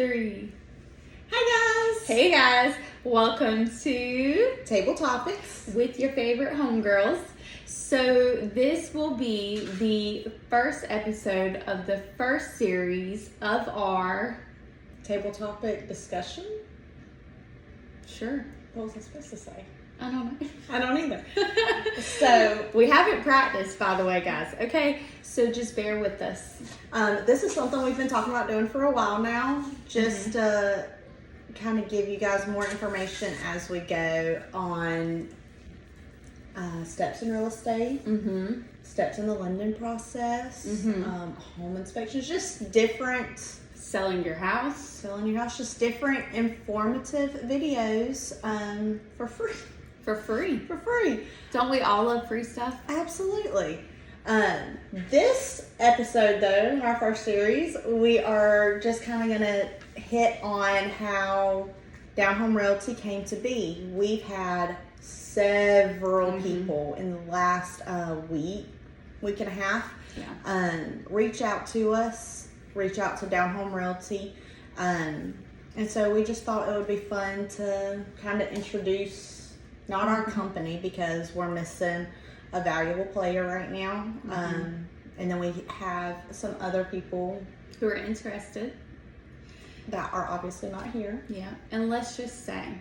3. Hi guys! Hey guys, welcome to Table Topics with your favorite homegirls. So this will be the first episode of the first series of our Table Topic discussion. Sure. What was I supposed to say? I don't know. I don't either. So we haven't practiced, by the way, guys. Okay, so just bear with us. This is something we've been talking about doing for a while now. Just to kind of give you guys more information as we go on steps in real estate, steps in the lending process, home inspections, just different Selling your house, just different informative videos for free. for free. Don't we all love free stuff? Absolutely. This episode, though, in our first series, we are just kind of going to hit on how Down Home Realty came to be. We've had several people in the last week and a half reach out to us, reach out to Down Home Realty. And so we just thought it would be fun to kind of introduce not our company, because we're missing a valuable player right now. And then we have some other people who are interested that are obviously not here. Yeah, and let's just say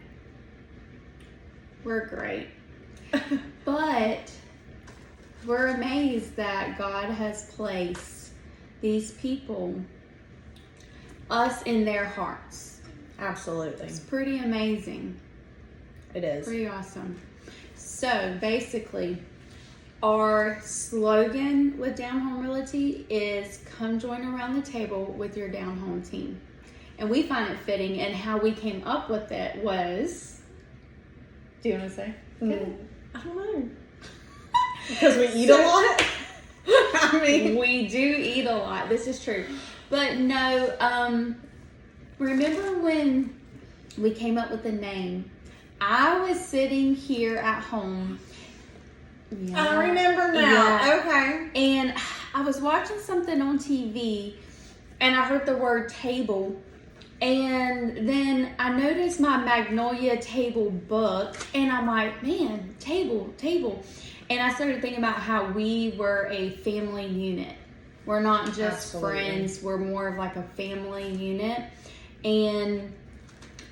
we're great. But we're amazed that God has placed these people, us, in their hearts. Absolutely. It's pretty amazing. It is. Pretty awesome. So basically, our slogan with Down Home Realty is come join around the table with your Down Home team. And we find it fitting, and how we came up with it was, do you want to say? I don't know. Because we eat a lot? I mean, we do eat a lot. This is true. But no, remember when we came up with the name? I was sitting here at home. Yeah. I remember now. Yeah. Okay. And I was watching something on TV, and I heard the word table. And then I noticed my Magnolia table book, and I'm like, man, table. And I started thinking about how we were a family unit. We're not just friends. We're more of like a family unit. And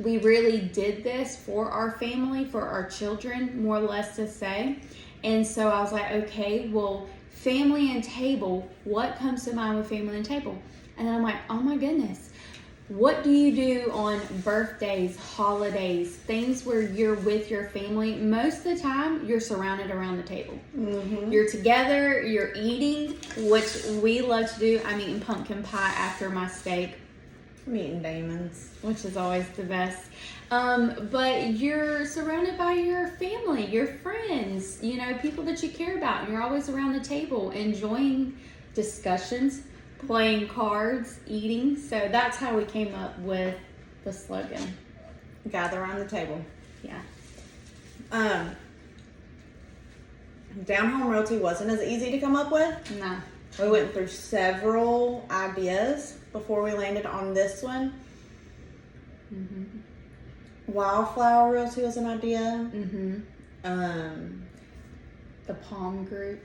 we really did this for our family, for our children, more or less to say. And so I was like, okay, well, family and table, what comes to mind with family and table? And then I'm like, oh my goodness, what do you do on birthdays, holidays, things where you're with your family? Most of the time, you're surrounded around the table. You're together, you're eating, which we love to do. I'm eating pumpkin pie after my steak. I'm eating Damon's, which is always the best. But you're surrounded by your family, your friends, people that you care about. And you're always around the table enjoying discussions, playing cards, eating. So that's how we came up with the slogan. Gather around the table. Yeah. Down Home Realty wasn't as easy to come up with. No. We went through several ideas before we landed on this one. Wildflower Realty was an idea. The Palm Group.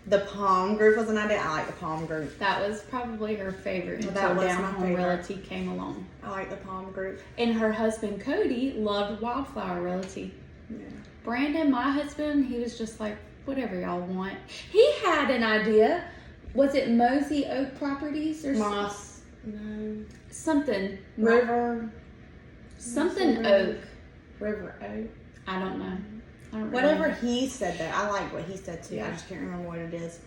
The Palm Group was an idea. I like the Palm Group. That was probably her favorite until that was Down my Home favorite. Realty came along. I like the Palm Group. And her husband, Cody, loved Wildflower Realty. Yeah. Brandon, my husband, he was just like, whatever y'all want. He had an idea. Was it Mosey Oak Properties or Moss? No. Something. River. Something Oak. River Oak. I don't know. Whatever he said though. I like what he said too. Yeah. I just can't remember what it is.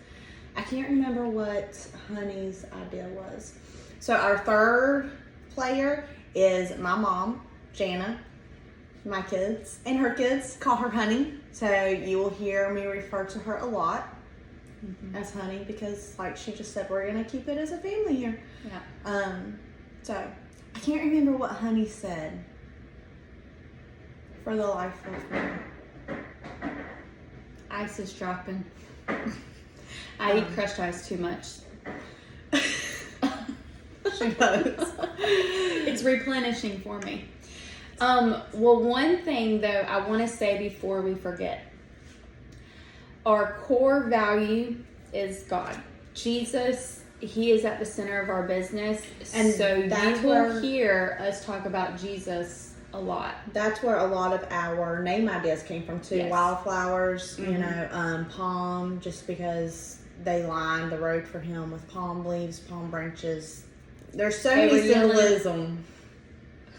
I can't remember what Honey's idea was. So our third player is my mom, Jana. My kids and her kids call her Honey. So you will hear me refer to her a lot as Honey, because like she just said, we're going to keep it as a family here. Yeah. So I can't remember what Honey said for the life of me. Ice is dropping. I eat crushed ice too much. She does. It's replenishing for me. Well, one thing though I want to say before we forget. Our core value is God. Jesus, He is at the center of our business. And so you will hear us talk about Jesus a lot. That's where a lot of our name ideas came from too. Yes. Wildflowers, palm, just because they lined the road for Him with palm leaves, palm branches. There's so many symbolism.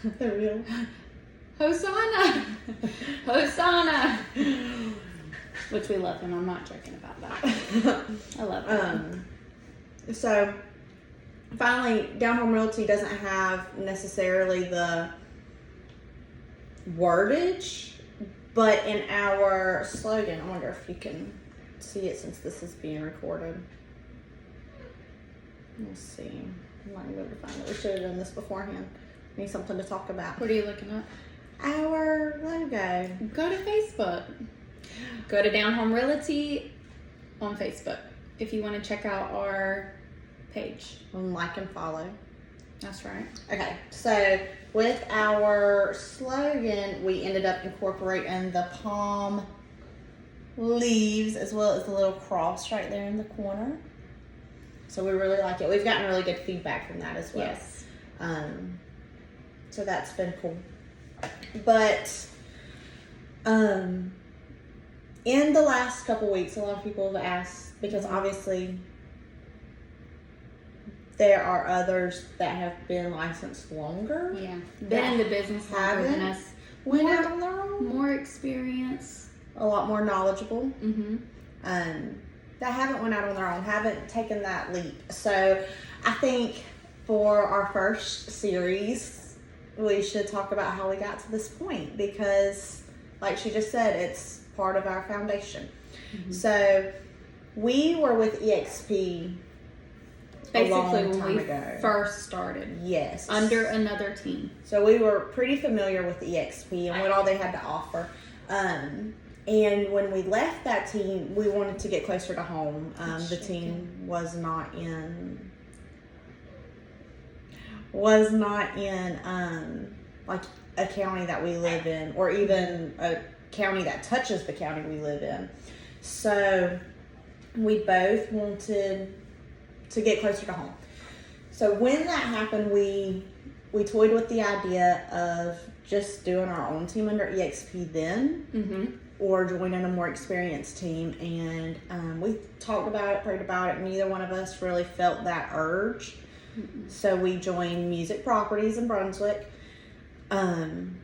They're real. Hosanna! Hosanna! Which we love him. I'm not joking about that. I love him. So, finally, Down Home Realty doesn't have necessarily the wordage, but in our slogan, I wonder if you can see it since this is being recorded. Let's see. I'm not going to be able to find it. We should have done this beforehand. Need something to talk about. What are you looking at? Our logo. Go to Facebook. Go to Down Home Realty on Facebook if you want to check out our page. Like and follow. That's right. Okay, so with our slogan, we ended up incorporating the palm leaves as well as the little cross right there in the corner. So we really like it. We've gotten really good feedback from that as well. Yes. So that's been cool. But in the last couple weeks, a lot of people have asked, because obviously there are others that have been licensed longer. Yeah. Been in the business longer than us. Went out on their own. More experience. A lot more knowledgeable. Mm-hmm. That haven't went out on their own, haven't taken that leap. So I think for our first series, we should talk about how we got to this point, because like she just said, it's part of our foundation. Mm-hmm. So we were with EXP basically when we first started. Yes. Under another team. So we were pretty familiar with EXP and what all they had to offer. And when we left that team, we wanted to get closer to home. The team was not in like a county that we live in, or even a county that touches the county we live in. So we both wanted to get closer to home. So when that happened, we toyed with the idea of just doing our own team under EXP then, mm-hmm. or joining a more experienced team. And we talked about it, prayed about it. Neither one of us really felt that urge. Mm-hmm. So we joined Music Properties in Brunswick. And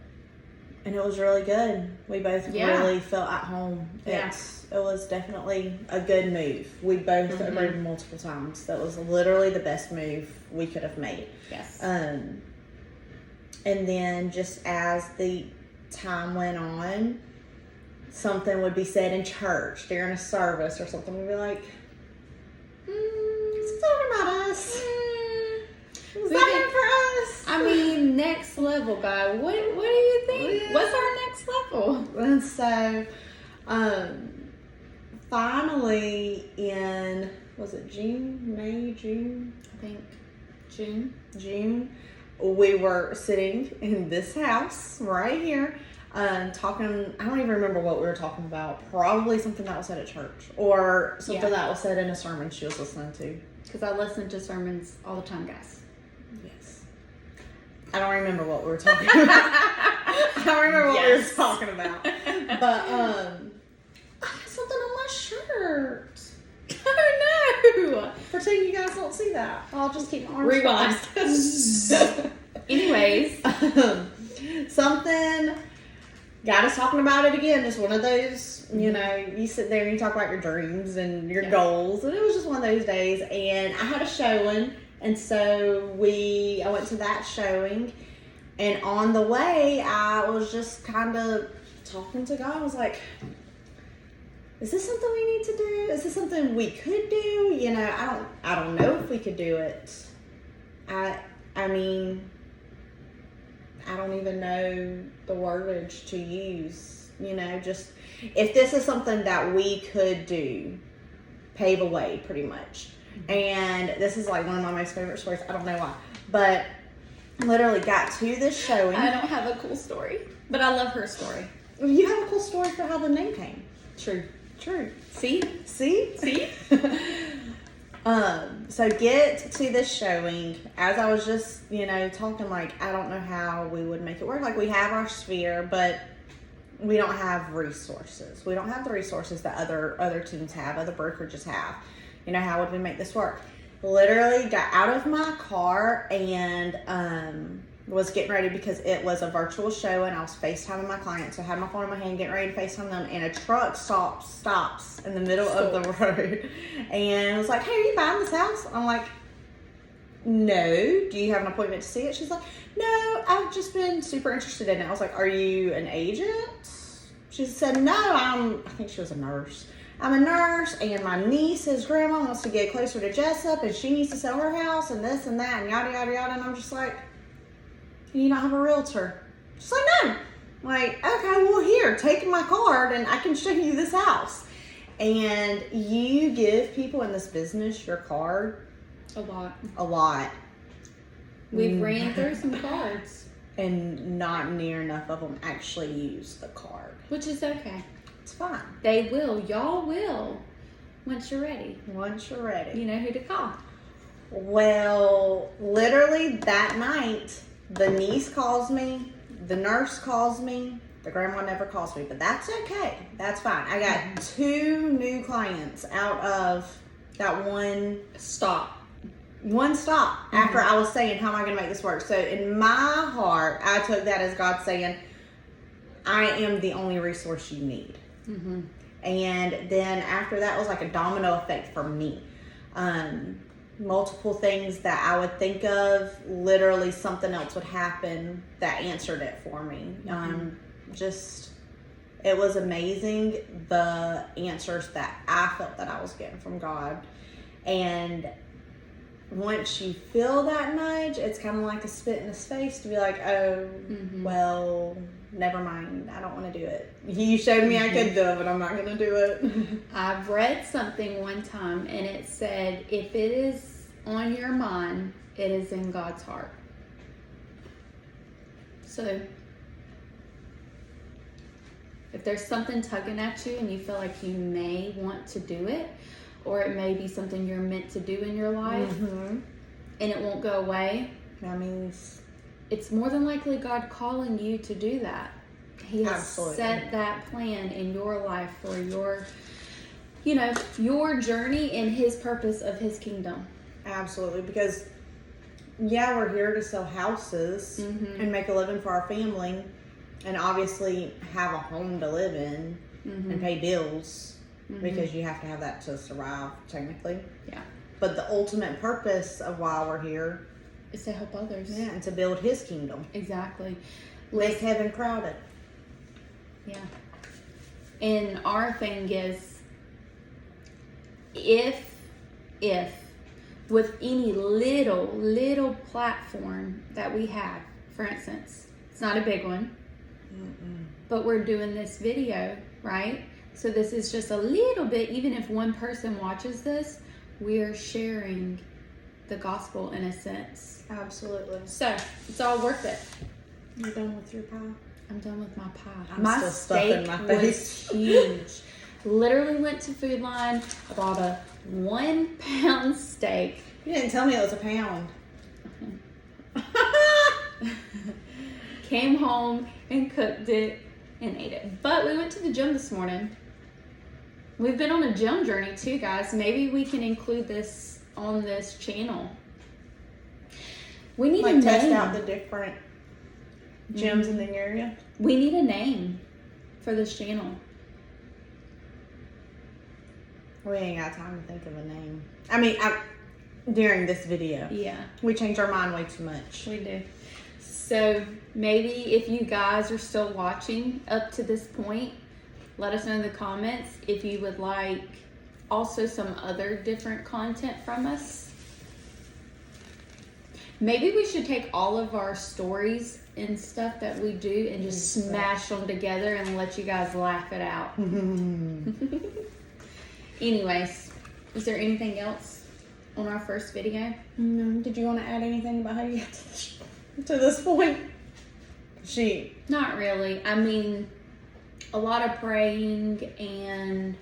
it was really good. We both really felt at home. Yeah. It was definitely a good move. We both mm-hmm. agreed multiple times. That was literally the best move we could have made. Yes. And then just as the time went on, something would be said in church during a service or something. We'd be like, it's talking about us. Is that for us? I mean, next level, guy. What do you think? Yeah. What's our next level? And so, finally in, was it June? I think June. We were sitting in this house right here, talking. I don't even remember what we were talking about. Probably something that was said at church, or something that was said in a sermon she was listening to. Because I listen to sermons all the time, guys. Yes. I don't remember what we were talking about. I don't remember what we were talking about. But I have something on my shirt. Oh no! Pretend you guys don't see that. I'll just keep my arms Rewind. Anyways. Something got us talking about it again. Just one of those, you sit there and you talk about your dreams and your goals. And it was just one of those days. And I had a showing. And so I went to that showing. And on the way, I was just kind of talking to God. I was like, is this something we need to do? Is this something we could do? I don't know if we could do it. I mean, I don't even know the wordage to use, just if this is something that we could do, pave a way pretty much. Mm-hmm. And this is like one of my most favorite stories. I don't know why, but literally got to this showing. I don't have a cool story, but I love her story. You have a cool story for how the name came. True. True. See? See? So get to this showing. As I was just, talking, like, I don't know how we would make it work. Like, we have our sphere, but we don't have resources. We don't have the resources that other teams have, other brokerages have. How would we make this work? Literally got out of my car and was getting ready because it was a virtual show and I was FaceTiming my clients. So I had my phone in my hand getting ready to FaceTime them, and a truck stops in the middle of the road and was like, "Hey, are you buying this house?" I'm like, "No. Do you have an appointment to see it?" She's like, "No, I've just been super interested in it." I was like, "Are you an agent?" She said, "No, I think she was a nurse. I'm a nurse, and my niece's grandma wants to get closer to Jessup, and she needs to sell her house, and this and that, and yada, yada, yada." And I'm just like, "Do you not have a realtor?" She's like, "No." I'm like, "Okay, well, here, take my card, and I can show you this house." And you give people in this business your card. A lot. We've ran through some cards. And not near enough of them actually use the card. Which is okay. It's fine. They will. Y'all will. Once you're ready. Once you're ready. You know who to call. Well, literally that night, the niece calls me, the nurse calls me, the grandma never calls me, but that's okay. That's fine. I got 2 new clients out of that one stop after I was saying, how am I going to make this work? So in my heart, I took that as God saying, I am the only resource you need. Mm-hmm. And then after that, it was like a domino effect for me. Multiple things that I would think of, literally something else would happen that answered it for me. Mm-hmm. It was amazing, the answers that I felt that I was getting from God. And once you feel that nudge, it's kind of like a spit in his face to be like, "Oh, well, never mind. I don't want to do it. You showed me I could do it, but I'm not going to do it." I've read something one time, and it said, if it is on your mind, it is in God's heart. So, if there's something tugging at you and you feel like you may want to do it, or it may be something you're meant to do in your life, and it won't go away, that means it's more than likely God calling you to do that. He has set that plan in your life for your journey and His purpose of His kingdom. Absolutely, because we're here to sell houses and make a living for our family, and obviously have a home to live in and pay bills. Because you have to have that to survive, technically. Yeah. But the ultimate purpose of why we're here is to help others. Yeah, and to build His kingdom. Exactly. Make heaven crowded. Yeah. And our thing is, if with any little platform that we have, for instance, it's not a big one, but we're doing this video, right? So this is just a little bit, even if one person watches this, we are sharing the gospel in a sense. Absolutely. So it's all worth it. You done with your pie? I'm done with my pie. I'm still stuffing my face. Was huge. Literally went to Food Line, I bought a 1 pound steak. You didn't tell me it was a pound. Came home and cooked it and ate it. But we went to the gym this morning. We've been on a gym journey too, guys. Maybe we can include this on this channel. We need a name. Test out the different gyms in the area. We need a name for this channel. We ain't got time to think of a name. I mean, during this video. Yeah. We change our mind way too much. We do. So maybe if you guys are still watching up to this point, let us know in the comments if you would like also some other different content from us. Maybe we should take all of our stories and stuff that we do and just smash them together and let you guys laugh it out. Anyways, is there anything else on our first video? No. Did you want to add anything about how you got to this? to this point? Not really. I mean, a lot of praying and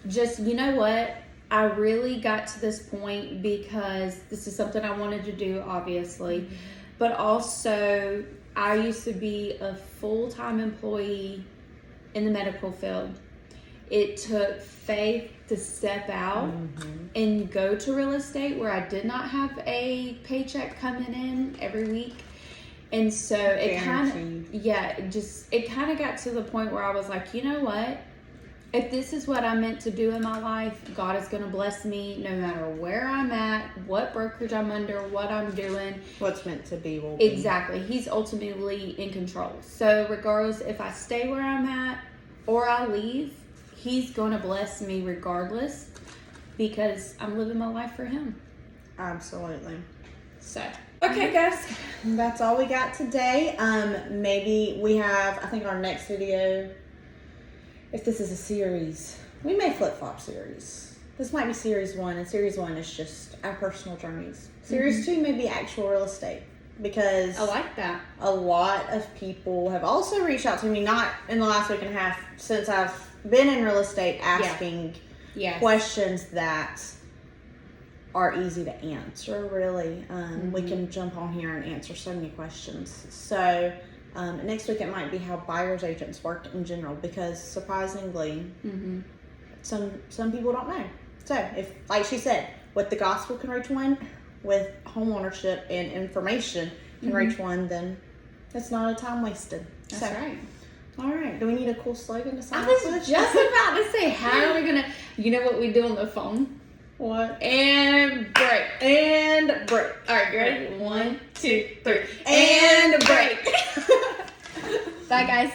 just, you know what? I really got to this point because this is something I wanted to do, obviously. Mm-hmm. But also, I used to be a full-time employee in the medical field. It took faith to step out and go to real estate where I did not have a paycheck coming in every week. And so it kind of got to the point where I was like, you know what? If this is what I'm meant to do in my life, God is going to bless me no matter where I'm at, what brokerage I'm under, what I'm doing. What's meant to be will be. Exactly. He's ultimately in control. So regardless if I stay where I'm at or I leave, He's going to bless me regardless because I'm living my life for Him. Absolutely. So, okay, guys. That's all we got today. Maybe we have, I think our next video, if this is a series, we may flip-flop series. This might be series 1, and series 1 is just our personal journeys. Series 2 may be actual real estate, because I like that. A lot of people have also reached out to me, not in the last week and a half, since I've been in real estate, asking questions that are easy to answer, really. We can jump on here and answer so many questions. So next week it might be how buyer's agents work in general, because surprisingly, some people don't know. So if, like she said, with the gospel can reach one, with home ownership and information can reach one, then it's not a time wasted. That's right. All right. Do we need a cool slogan to sign I was just about to say, how are we going to, you know what we do on the phone? What? And break. And break. All right, you ready? 1, 2, 3. And break. Bye, guys.